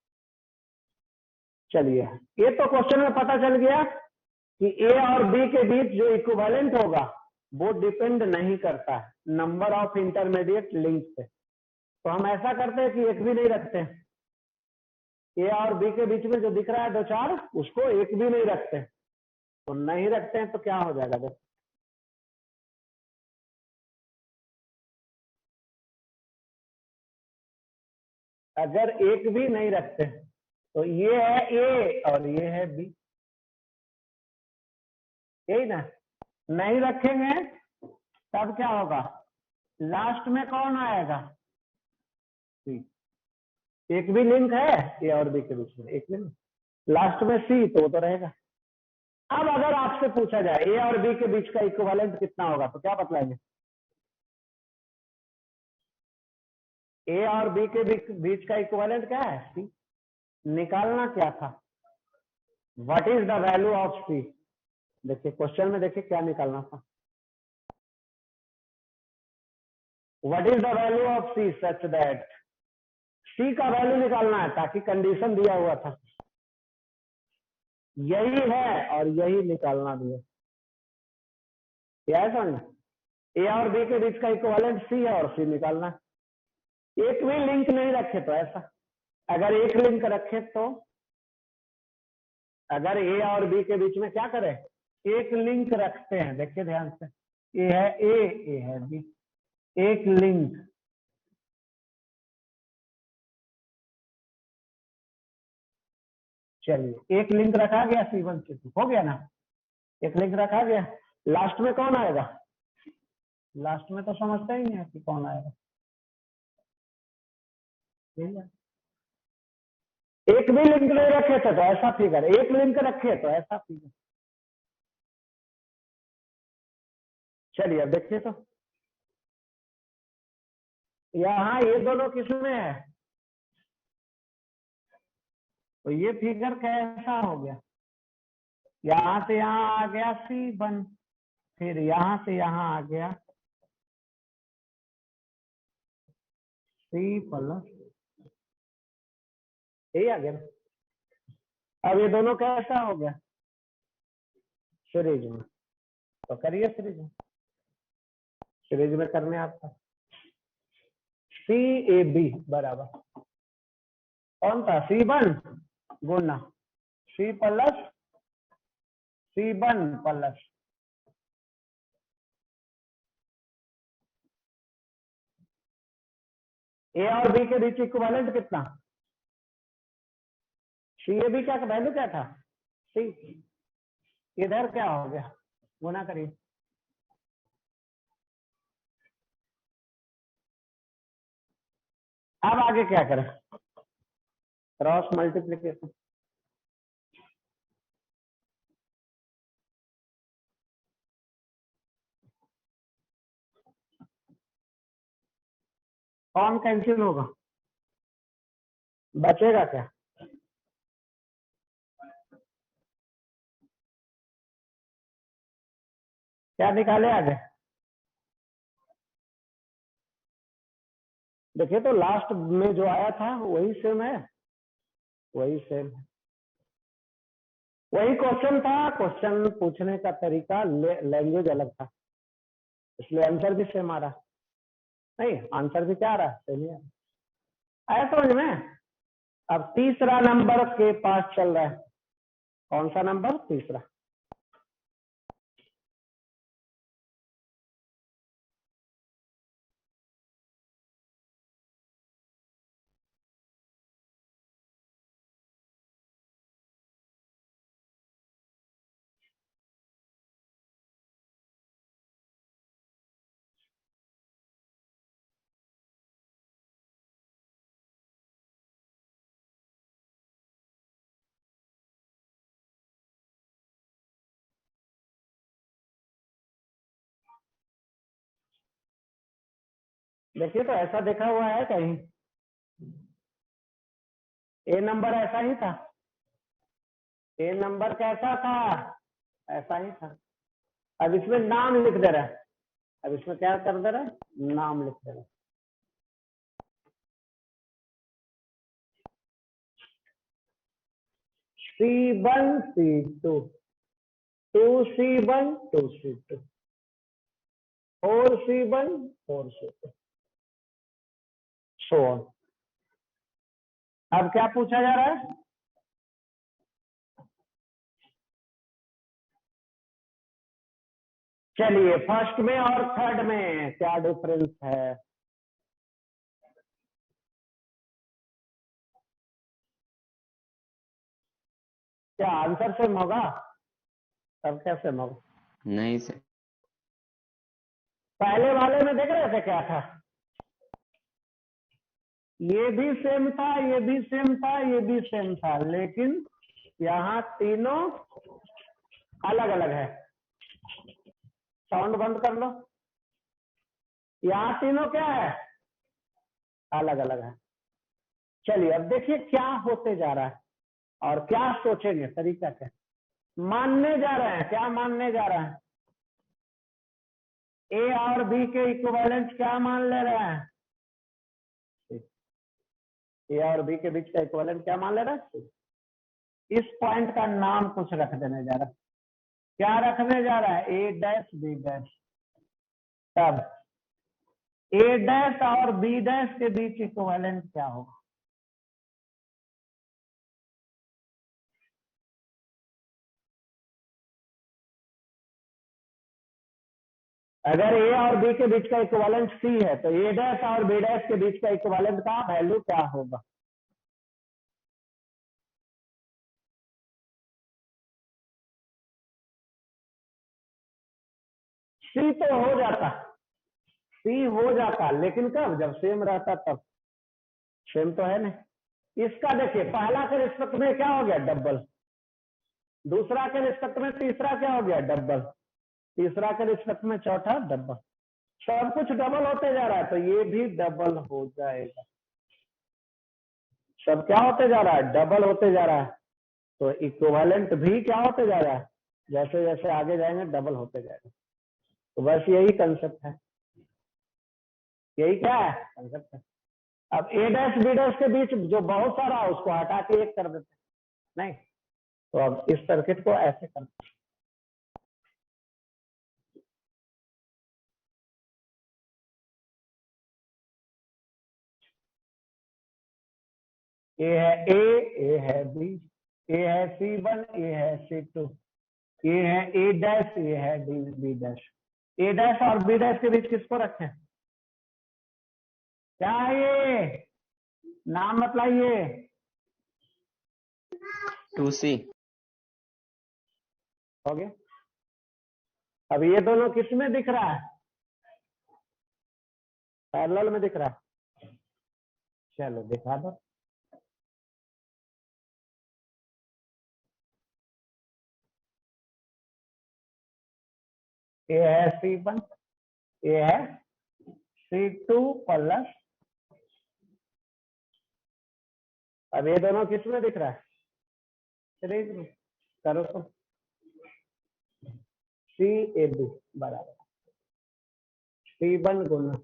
चलिए, ये तो क्वेश्चन में पता चल गया कि ए और बी के बीच जो इक्विवेलेंट होगा वो डिपेंड नहीं करता है नंबर ऑफ इंटरमीडिएट लिंक पे। तो हम ऐसा करते हैं कि एक भी नहीं रखते हैं। ए और बी के बीच में जो दिख रहा है 2 4, उसको एक भी नहीं रखते। तो नहीं रखते हैं तो क्या हो जाएगा देखो, अगर एक भी नहीं रखते तो ये है ए और ये है बी, यही ना। नहीं रखेंगे तब क्या होगा, लास्ट में कौन आएगा? सी। एक भी लिंक है ए और बी के बीच में, एक भी नहीं, लास्ट में सी, तो वो तो रहेगा। अब अगर आपसे पूछा जाए ए और बी के बीच का इक्विवेलेंट कितना होगा तो क्या बतलाएंगे? ए और बी के बीच का इक्विवेलेंट क्या है? सी। निकालना क्या था? What is the value of C. देखिए क्वेश्चन में देखिए क्या निकालना था, what is the value of C such that. C का वैल्यू निकालना है ताकि कंडीशन दिया हुआ था यही है और यही निकालना भी है। क्या है समझ? ए और बी के बीच का इक्विवेलेंट सी है और सी निकालना है। एक भी लिंक नहीं रखे तो ऐसा, अगर एक लिंक रखे तो, अगर ए और बी के बीच में क्या करें, एक लिंक रखते हैं। देखिए ध्यान से, ए है ए है बी, एक लिंक चलिए एक लिंक रखा गया C1 C2 हो गया ना, एक लिंक रखा गया। लास्ट में कौन आएगा? लास्ट में तो समझता ही नहीं है कि कौन आएगा। ठीक है, एक भी लिंक नहीं रखे थे तो ऐसा फिगर, एक लिंक रखे तो ऐसा फिगर। चलिए अब देखिए तो यहाँ ये दोनों किसमें है, तो ये फिगर कैसा हो गया? यहां से यहां आ गया C1, फिर यहां से यहां आ गया C प्लस, यही आ गया ना। अब ये दोनों कैसा हो गया? सीरीज में। तो करिए सीरीज में, सीरीज में करने आपका CAB बराबर कौन था? C1 Guna C plus C1 plus A और B के बीच इक्विवेलेंट कितना? CAB का वैल्यू क्या था? C। इधर क्या हो गया? गुना करिए। अब आगे क्या करें? Cross multiplication. कौन कैंसिल होगा? बचेगा क्या? क्या निकाले आगे? देखिए तो लास्ट में जो आया था वही सेम है, वही सेम है, वही क्वेश्चन था। क्वेश्चन पूछने का तरीका, लैंग्वेज अलग था, इसलिए आंसर भी सेम आ रहा। नहीं, आंसर भी क्या आ रहा है? सेम ही आ रहा। आया समझ में? अब तीसरा नंबर के पास चल रहा है। कौन सा नंबर? तीसरा। देखिए तो ऐसा देखा हुआ है कहीं? ए नंबर ऐसा ही था, ए नंबर कैसा था? ऐसा ही था। अब इसमें नाम लिख दे रहा है, अब इसमें क्या कर दे रहा है? नाम लिख दे रहा है। C1 C2, 2C1 2C2, 4C1 4C2, so on. अब क्या पूछा जा रहा है? चलिए फर्स्ट में और थर्ड में क्या डिफरेंस है? क्या आंसर सेम होगा? तब क्या सेम होगा? नहीं सर। पहले वाले में देख रहे थे क्या था? ये भी सेम था, ये भी सेम था, ये भी सेम था, लेकिन यहाँ तीनों अलग अलग है। साउंड बंद कर लो। यहाँ तीनों क्या है? अलग अलग है। चलिए अब देखिए क्या होते जा रहा है और क्या सोचेंगे, तरीका क्या मानने जा रहे हैं, क्या मानने जा रहे हैं? ए और बी के इक्विवेलेंट क्या मान ले रहे हैं? ए और बी के बीच का इक्विवेलेंट क्या मान ले रहा है? इस पॉइंट का नाम कुछ रख देने जा रहा है। क्या रखने जा रहा है? ए डैश बी डैश। तब ए डैश और बी डैश के बीच इक्विवेलेंट क्या होगा? अगर ए और बी के बीच का इक्विवेलेंट सी है तो ए डैश और बी डैश के बीच का इक्विवेलेंट का वैल्यू क्या होगा? सी तो हो जाता, सी हो जाता, लेकिन कब? जब सेम रहता तब। सेम तो है नहीं। इसका देखिए, पहला के रिस्पेक्ट में क्या हो गया? डबल। दूसरा के रिस्पेक्ट में तीसरा क्या हो गया? डबल। तीसरा के रिस्पेक्ट में चौथा डबल। सब कुछ डबल होते जा रहा है, तो ये भी डबल हो जाएगा। सब क्या होते जा रहा है? डबल होते जा रहा है। तो इक्विवेलेंट भी क्या होते जा रहा है? जैसे जैसे आगे जाएंगे डबल होते जाएगा। तो बस यही कंसेप्ट है, यही क्या है? कंसेप्ट है। अब ए डैश बी डैश के बीच जो बहुत सारा है उसको हटा के एक कर देते हैं। नहीं, तो अब इस सर्किट को ऐसे करते हैं। ए है ए है बी, ए है C1, ए है C2, ये है ए डैश, ये है बी डैश। ए डैश और बी डैश के बीच किसको रखें? क्या है ये? नाम बताइए। 2C। हो गया। अब ये दोनों किस में दिख रहा है? पैरेलल में दिख रहा है। चलो दिखा दो। ये है C1, ये है C2 प्लस। अब ये दोनों किस में दिख रहा है? सीरीज में। करो तो CAB बराबर C1 Guna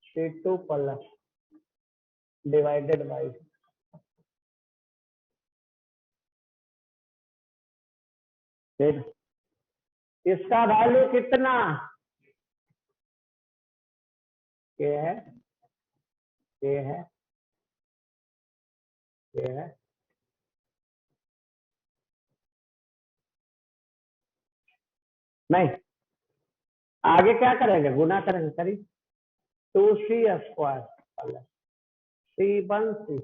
C2 plus divided by फिर इसका वैल्यू कितना? ये है, ये है, ये है। नहीं, आगे क्या करेंगे? गुना करेंगे। करिए 2C square plus C1C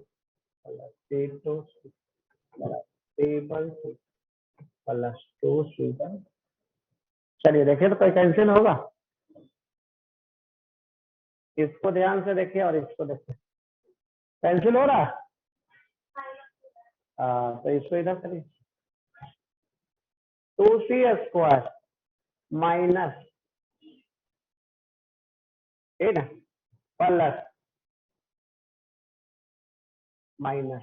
plus C2C plus C1C plus 2C1। चलिए देखिए तो कोई कैंसिल होगा? इसको ध्यान से देखिए और इसको देखिए, कैंसिल हो रहा है। तो इसको इधर करिए 2C स्क्वायर माइनस ठीक है प्लस माइनस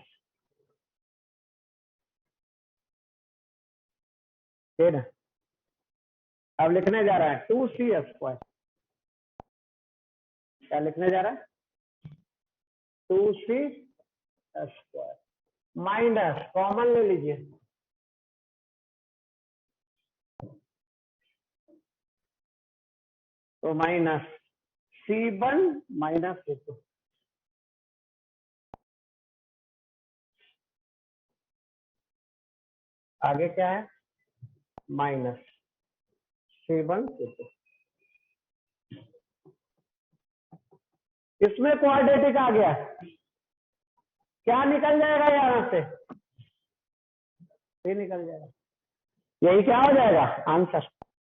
ठीक है। अब लिखने जा रहा है 2C स्क्वायर। क्या लिखने जा रहा है? 2C स्क्वायर माइनस, कॉमन ले लीजिए, तो माइनस C1 माइनस C2। आगे क्या है? Minus C1 C2। इसमें क्वाड्रेटिक आ गया, क्या निकल जाएगा यहां से? ये निकल जाएगा। यही क्या हो जाएगा? आंसर।